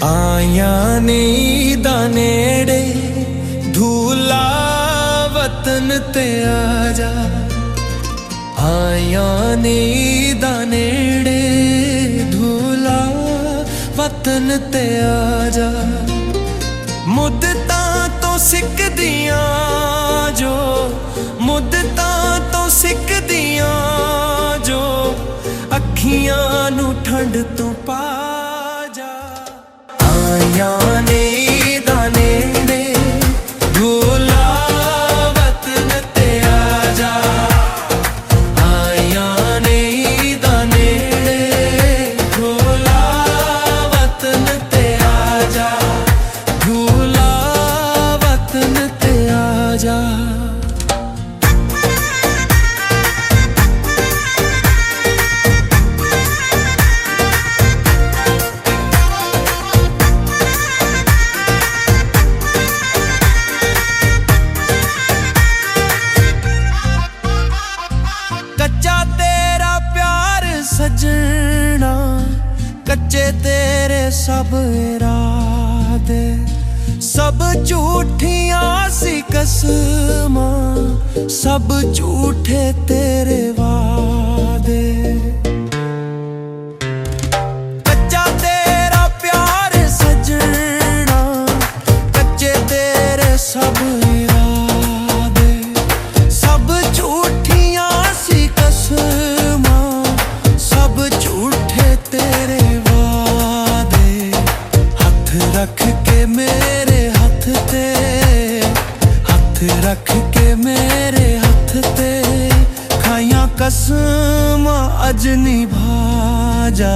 आया नींदा नेड़े धूला वतन ते आजा, आया नींदा नेड़े धूला वतन ते आजा। मुद्दतां तो सिकदियां जो, मुद्दतां तो सिकदियां जो, अखियां नू ठंड तो पा जा। आया नींदा नेड़े धूला वतन ते आजा, आया नींदा नेड़े धूला वतन ते आजा, धूला वतन ते आजा। कच्चा तेरा प्यार सजना, कच्चे तेरे सब इरादे, सब झूठियां सी कसमां, सब झूठे तेरे वादे। कच्चा तेरा प्यार सजना, कच्चे तेरे सब इरादे, सब झूठियां सी कसमां, सब झूठे तेरे वादे। हाथ रख के मेरे हाथ ते, हाथ रख के मेरे हाथ ते, खाइयां कसमां अज निभा जा।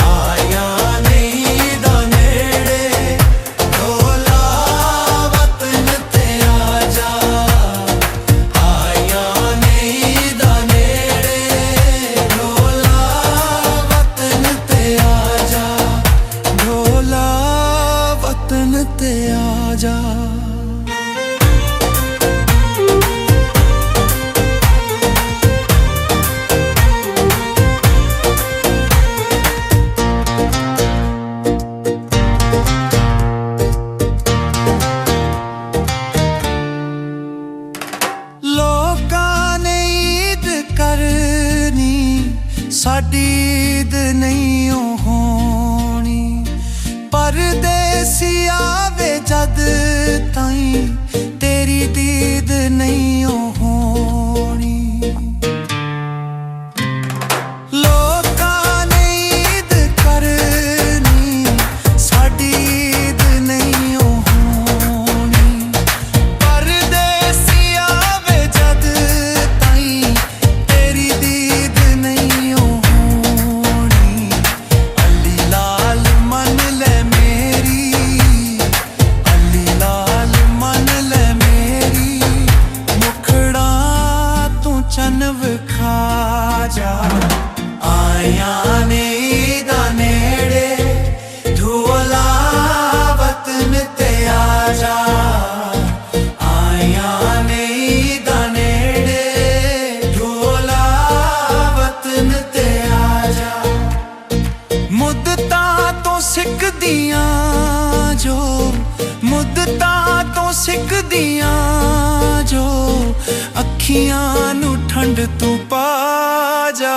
आया नींदा नेड़े धूला वतन ते आजा, आया नींदा नेड़े धूला वतन ते आजा, धूला वतन ते आजा। लोकां ने ईद करनी, साडी ईद नहीं होनी, परदेसी आवे जद ताईं तेरी दीद नहीं होनी। लोकां ने ईद करनी, साडी ईद नहीं होनी, परदेसी आवे जद ताईं तेरी दीद नहीं होनी। अली लाल मन ले मेरी, अली लाल मन ले मेरी, मुखड़ा तू चन विखा जा। आया नींदा नेड़े धूला वतन ते आजा, आया नींदा नेड़े धूला वतन ते आजा। मुद्दतां तो सिकदियां जो, मुद्दतां तो सिकदियां जो, अखियां नू ठंड तू पा जा।